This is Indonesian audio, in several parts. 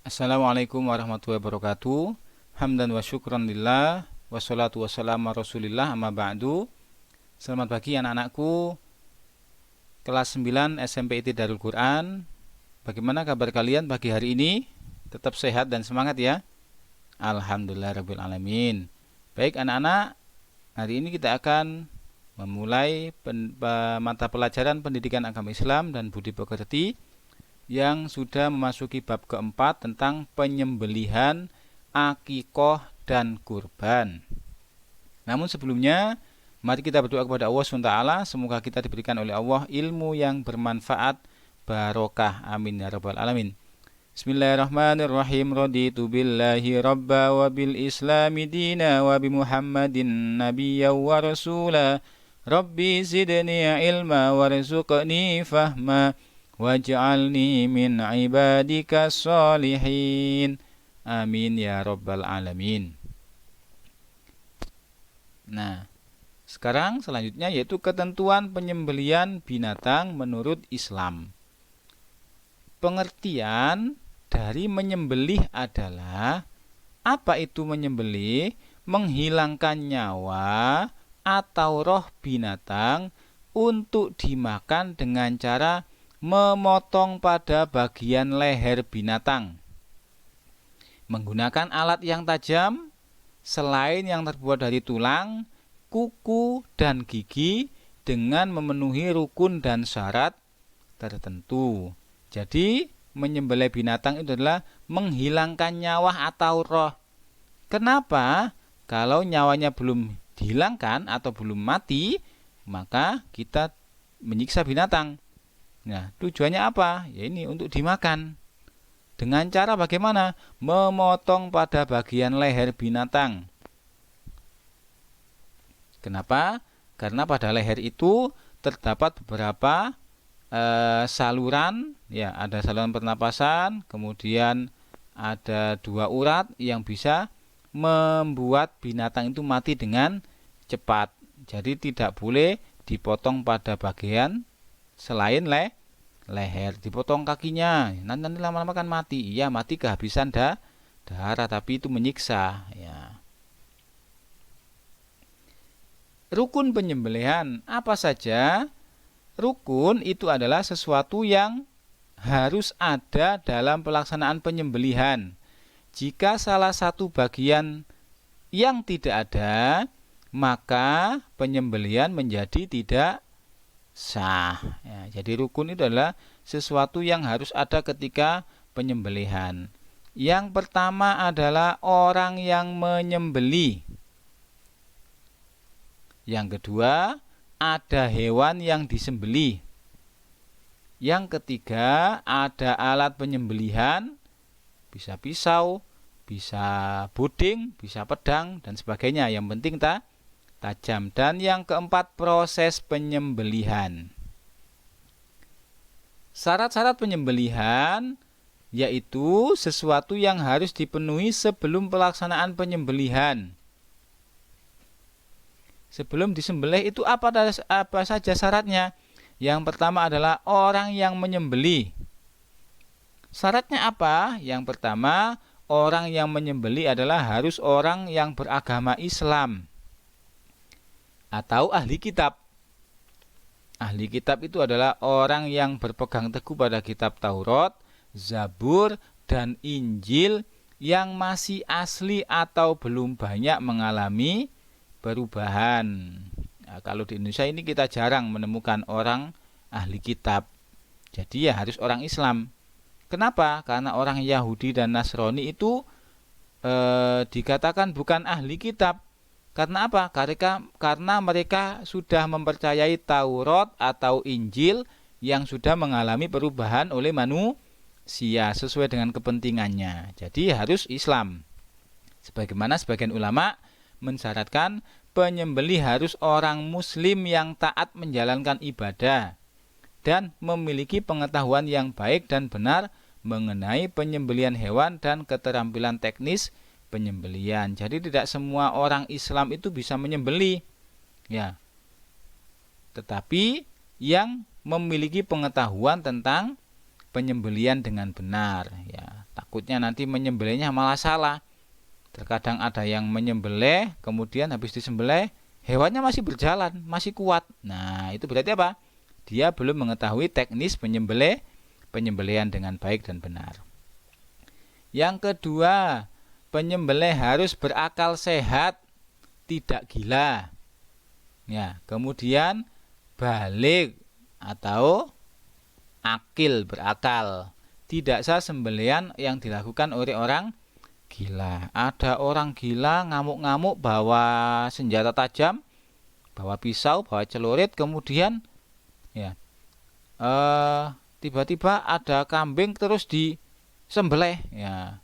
Assalamualaikum warahmatullahi wabarakatuh. Hamdan wa syukran lillah, wassalatu wassalamu ala rasulillah, amma ba'du. Selamat pagi anak-anakku kelas 9 SMP IT Darul Quran. Bagaimana kabar kalian pagi hari ini? Tetap sehat dan semangat ya. Alhamdulillah rabbil alamin. Baik anak-anak, hari ini kita akan memulai mata pelajaran pendidikan agama Islam dan budi pekerti yang sudah memasuki bab keempat tentang penyembelihan, akikoh, dan kurban. Namun sebelumnya, mari kita berdoa kepada Allah SWT. Semoga kita diberikan oleh Allah ilmu yang bermanfaat, barokah. Amin ya rabbal alamin. Bismillahirrahmanirrahim. Raditu billahi rabba wa bil islami dina wa bi muhammadin nabiyya wa rasula. Rabbi zidni ilma warzuqni fahma waj'alni min ibadika sholihin. Amin ya rabbal alamin. Nah, sekarang selanjutnya yaitu ketentuan penyembelihan binatang menurut Islam. Pengertian dari menyembelih adalah apa itu menyembelih? Menghilangkan nyawa atau roh binatang untuk dimakan dengan cara memotong pada bagian leher binatang menggunakan alat yang tajam selain yang terbuat dari tulang, kuku, dan gigi dengan memenuhi rukun dan syarat tertentu. Jadi menyembelih binatang itu adalah menghilangkan nyawa atau roh. Kenapa? Kalau nyawanya belum dihilangkan atau belum mati, maka kita menyiksa binatang. Nah, tujuannya apa? Ya ini untuk dimakan. Dengan cara bagaimana? Memotong pada bagian leher binatang. Kenapa? Karena pada leher itu terdapat beberapa saluran, ya, ada saluran pernapasan, kemudian ada 2 urat yang bisa membuat binatang itu mati dengan cepat. Jadi tidak boleh dipotong pada bagian selain leher. Dipotong kakinya, nanti lama-lama kan mati. Iya, mati kehabisan darah, tapi itu menyiksa ya. Rukun penyembelihan apa saja? Rukun itu adalah sesuatu yang harus ada dalam pelaksanaan penyembelihan. Jika salah satu bagian yang tidak ada, maka penyembelihan menjadi tidak sah. Ya, jadi rukun itu adalah sesuatu yang harus ada ketika penyembelihan. Yang pertama adalah orang yang menyembelih. Yang kedua, ada hewan yang disembelih. Yang ketiga, ada alat penyembelihan, bisa pisau, bisa buding, bisa pedang, dan sebagainya. Yang penting tajam. Dan yang keempat, proses penyembelihan. Syarat-syarat penyembelihan yaitu sesuatu yang harus dipenuhi sebelum pelaksanaan penyembelihan. Sebelum disembelih itu apa saja syaratnya? Yang pertama adalah orang yang menyembelih. Syaratnya apa? Yang pertama, orang yang menyembelih adalah harus orang yang beragama Islam atau ahli kitab. Ahli kitab itu adalah orang yang berpegang teguh pada kitab Taurat, Zabur, dan Injil yang masih asli atau belum banyak mengalami perubahan. Nah, kalau di Indonesia ini kita jarang menemukan orang ahli kitab. Jadi ya harus orang Islam. Kenapa? Karena orang Yahudi dan Nasrani itu dikatakan bukan ahli kitab. Karena apa? Karena mereka sudah mempercayai Taurat atau Injil yang sudah mengalami perubahan oleh manusia sesuai dengan kepentingannya. Jadi harus Islam. Sebagaimana sebagian ulama mensyaratkan penyembelih harus orang muslim yang taat menjalankan ibadah dan memiliki pengetahuan yang baik dan benar mengenai penyembelihan hewan dan keterampilan teknis penyembelihan. Jadi tidak semua orang Islam itu bisa menyembelih, ya. Tetapi yang memiliki pengetahuan tentang penyembelihan dengan benar, ya. Takutnya nanti menyembelihnya malah salah. Terkadang ada yang menyembelih, kemudian habis disembelih hewannya masih berjalan, masih kuat. Nah, itu berarti apa? Dia belum mengetahui teknis penyembelihan dengan baik dan benar. Yang kedua, penyembelih harus berakal sehat, tidak gila. Ya, kemudian balik atau akil, berakal. Tidak sah sembelihan yang dilakukan oleh orang gila. Ada orang gila ngamuk-ngamuk bawa senjata tajam, bawa pisau, bawa celurit, kemudian ya tiba-tiba ada kambing terus disembelih, ya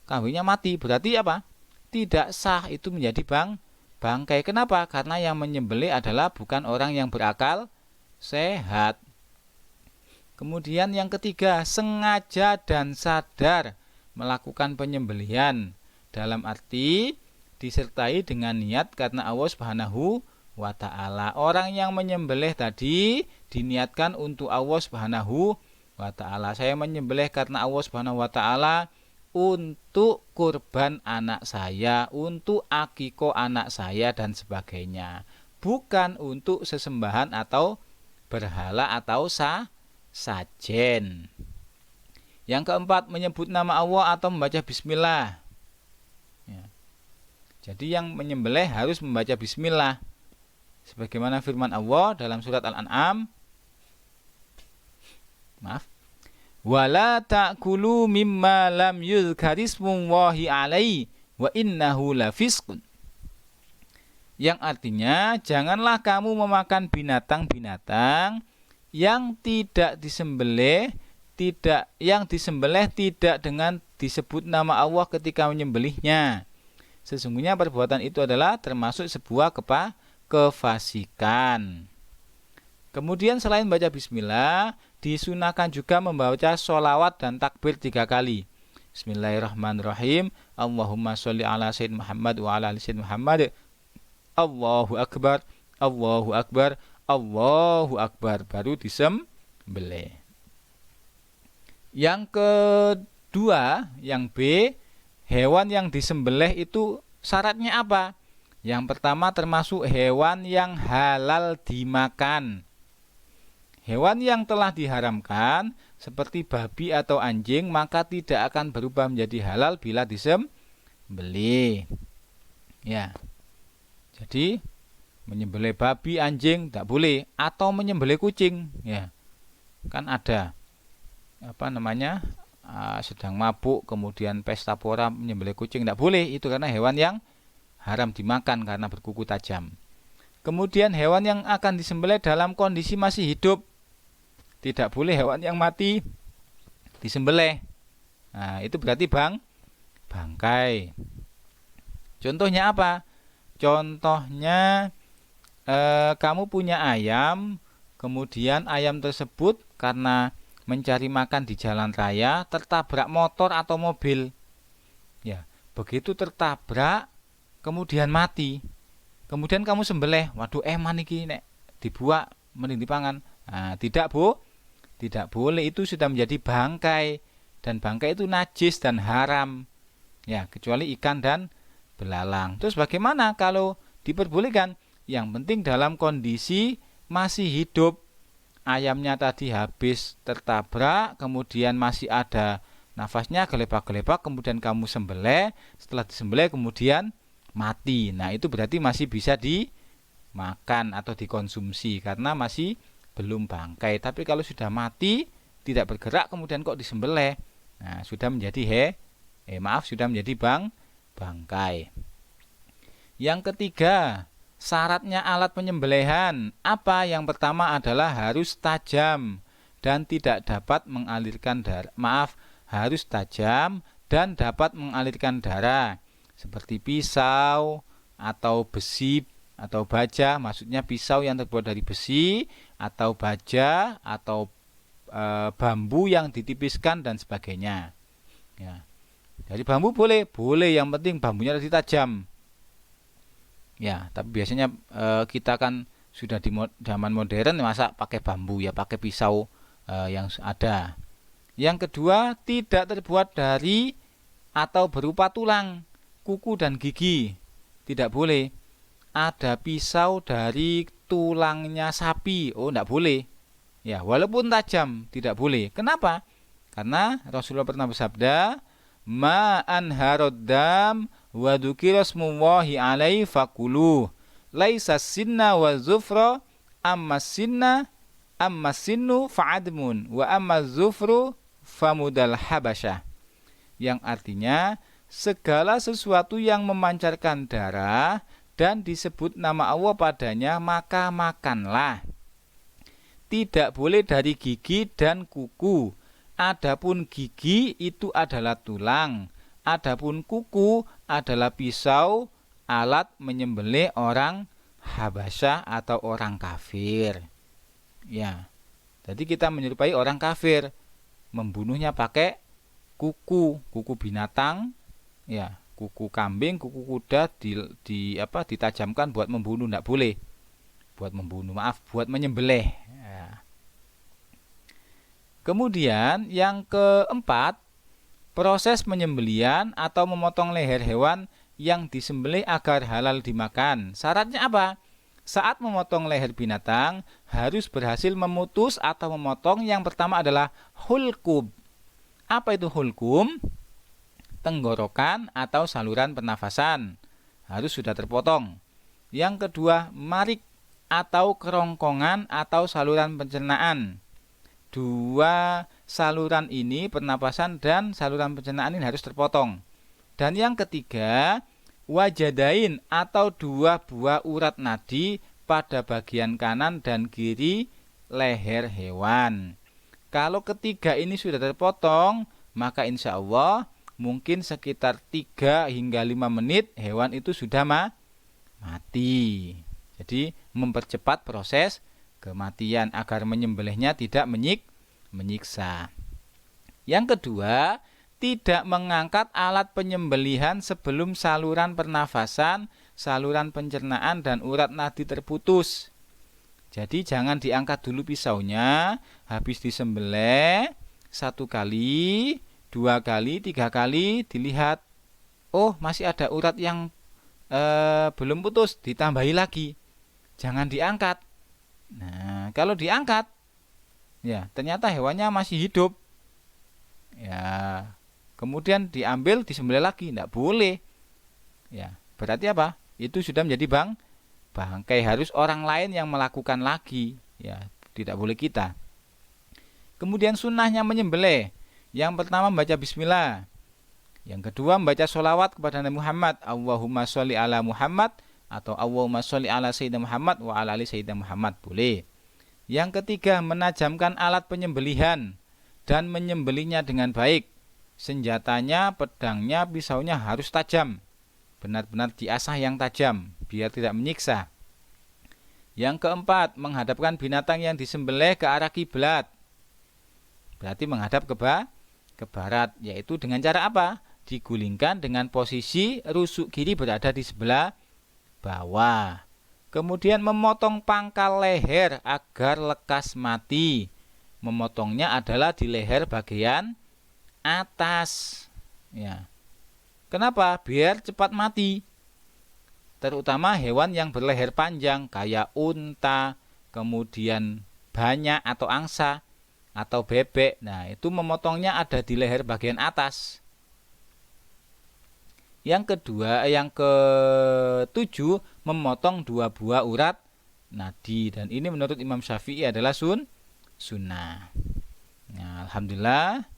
kambingnya mati. Berarti apa? Tidak sah, itu menjadi bangkai. Kenapa? Karena yang menyembelih adalah bukan orang yang berakal sehat. Kemudian yang ketiga, sengaja dan sadar melakukan penyembelihan, dalam arti disertai dengan niat karena Allah Subhanahu wa ta'ala. Orang yang menyembelih tadi diniatkan untuk Allah Subhanahu wa ta'ala. Saya menyembelih karena Allah Subhanahu wa ta'ala untuk kurban anak saya, untuk akikoh anak saya dan sebagainya. Bukan untuk sesembahan atau berhala atau sajen. Yang keempat, menyebut nama Allah atau membaca bismillah. Ya. Jadi yang menyembelih harus membaca bismillah. Sebagaimana firman Allah dalam surat Al-An'am. Wala ta'kulu mimma lam yuzkarismullahi alaihi wa innahu lafisqun. Yang artinya, janganlah kamu memakan binatang-binatang yang tidak disembelih, yang disembelih tidak dengan disebut nama Allah ketika menyembelihnya. Sesungguhnya perbuatan itu adalah termasuk sebuah kefasikan. Kemudian selain baca bismillah, disunahkan juga membaca sholawat dan takbir 3 kali. Bismillahirrahmanirrahim. Allahumma sholli ala sayyidina Muhammad wa ala ali sayyidina Muhammad. Allahu akbar, Allahu akbar, Allahu akbar, baru disembelih. Yang kedua, yang B, hewan yang disembelih itu syaratnya apa? Yang pertama, termasuk hewan yang halal dimakan. Hewan yang telah diharamkan seperti babi atau anjing maka tidak akan berubah menjadi halal bila disembelih. Ya. Jadi menyembelih babi, anjing tidak boleh, atau menyembelih kucing, ya. Kan ada sedang mabuk kemudian pesta pora menyembelih kucing, tidak boleh, itu karena hewan yang haram dimakan karena berkuku tajam. Kemudian hewan yang akan disembelih dalam kondisi masih hidup, tidak boleh hewan yang mati disembelih. Nah, itu berarti bangkai. Contohnya apa? Contohnya kamu punya ayam, kemudian ayam tersebut karena mencari makan di jalan raya tertabrak motor atau mobil. Ya, begitu tertabrak kemudian mati. Kemudian kamu sembelih, waduh eman iki nek dibuak mending dipangan. Nah, tidak boleh, itu sudah menjadi bangkai, dan bangkai itu najis dan haram. Ya, kecuali ikan dan belalang. Terus bagaimana kalau diperbolehkan? Yang penting dalam kondisi masih hidup. Ayamnya tadi habis tertabrak, kemudian masih ada nafasnya, gelebak-gelebak, kemudian kamu sembelih. Setelah disembelih kemudian mati. Nah, itu berarti masih bisa dimakan atau dikonsumsi karena masih belum bangkai. Tapi kalau sudah mati, tidak bergerak, kemudian kok disembelih, nah sudah menjadi sudah menjadi bangkai. Yang ketiga, syaratnya alat penyembelihan apa? Yang pertama adalah harus tajam dan tidak dapat mengalirkan darah. Harus tajam dan dapat mengalirkan darah, seperti pisau atau besi atau baja. Maksudnya pisau yang terbuat dari besi atau baja atau bambu yang ditipiskan dan sebagainya. Ya. Dari bambu boleh, yang penting bambunya tadi tajam. Ya, tapi biasanya kita kan sudah di zaman modern, masa pakai bambu, ya pakai pisau yang ada. Yang kedua, tidak terbuat dari atau berupa tulang, kuku dan gigi. Tidak boleh. Ada pisau dari tulangnya sapi. Oh, tidak boleh. Ya, walaupun tajam, tidak boleh. Kenapa? Karena Rasulullah pernah bersabda, "Ma anharad dam wa dzukira smullahi alaihi fakuluh. Laisa sinna wa zufra amma sinnu fa'admun wa amma zufru famudal habasyah." Yang artinya, segala sesuatu yang memancarkan darah dan disebut nama Allah padanya, maka makanlah. Tidak boleh dari gigi dan kuku. Adapun gigi itu adalah tulang. Adapun kuku adalah pisau, alat menyembelih orang Habasyah atau orang kafir. Ya. Jadi kita menyerupai orang kafir, membunuhnya pakai kuku binatang, ya, kuku kambing, kuku kuda ditajamkan buat membunuh, tidak boleh. Buat membunuh, buat menyembelih. Ya. Kemudian yang keempat, proses penyembelihan atau memotong leher hewan yang disembelih agar halal dimakan. Syaratnya apa? Saat memotong leher binatang harus berhasil memutus atau memotong. Yang pertama adalah hulqum. Apa itu hulqum? Tenggorokan atau saluran pernafasan harus sudah terpotong. Yang kedua, marik atau kerongkongan atau saluran pencernaan. Dua saluran ini, pernapasan dan saluran pencernaan ini harus terpotong. Dan yang ketiga, wajadain atau dua buah urat nadi pada bagian kanan dan kiri leher hewan. Kalau ketiga ini sudah terpotong, maka insya Allah mungkin sekitar 3 hingga 5 menit hewan itu sudah mati. Jadi mempercepat proses kematian agar menyembelihnya tidak menyiksa. Yang kedua, tidak mengangkat alat penyembelihan sebelum saluran pernafasan, saluran pencernaan dan urat nadi terputus. Jadi jangan diangkat dulu pisaunya, habis disembelih 1 kali, 2 kali, 3 kali, dilihat, oh masih ada urat yang belum putus, ditambahi lagi. Jangan diangkat. Nah, kalau diangkat, ya ternyata hewannya masih hidup. Ya, kemudian diambil, disembelih lagi, tidak boleh. Ya, berarti apa? Itu sudah menjadi bangkai, harus orang lain yang melakukan lagi, ya, tidak boleh kita. Kemudian sunnahnya menyembelih, yang pertama membaca bismillah, yang kedua membaca sholawat kepada Nabi Muhammad, Allahumma sholli ala Muhammad, atau Allahumma sholli ala Sayyidina Muhammad wa ala ali Sayyidina Muhammad, boleh. Yang ketiga, menajamkan alat penyembelihan dan menyembelihnya dengan baik. Senjatanya, pedangnya, pisaunya harus tajam, benar-benar diasah yang tajam biar tidak menyiksa. Yang keempat, menghadapkan binatang yang disembelih ke arah kiblat. Berarti menghadap ke barat, yaitu dengan cara apa? Digulingkan dengan posisi rusuk kiri berada di sebelah bawah. Kemudian memotong pangkal leher agar lekas mati. Memotongnya adalah di leher bagian atas. Ya. Kenapa? Biar cepat mati. Terutama hewan yang berleher panjang kayak unta, kemudian banyak atau angsa atau bebek. Nah, itu memotongnya ada di leher bagian atas. Yang ketujuh, memotong 2 buah urat nadi, dan ini menurut Imam Syafi'i adalah sunnah. Nah, alhamdulillah,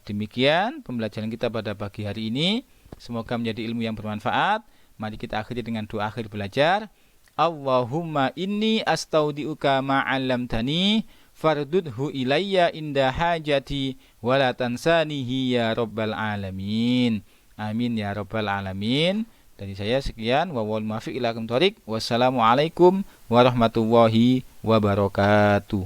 demikian pembelajaran kita pada pagi hari ini. Semoga menjadi ilmu yang bermanfaat. Mari kita akhiri dengan doa akhir belajar. Allahumma inni astaudiuka ma'allamtani fardudhu ilayya inda hajati wala tansanihi ya rabbal alamin. Amin ya rabbal alamin. Dari saya sekian, wa wal muwaffiq ila aqwamit thoriq. Wassalamualaikum warahmatullahi wabarakatuh.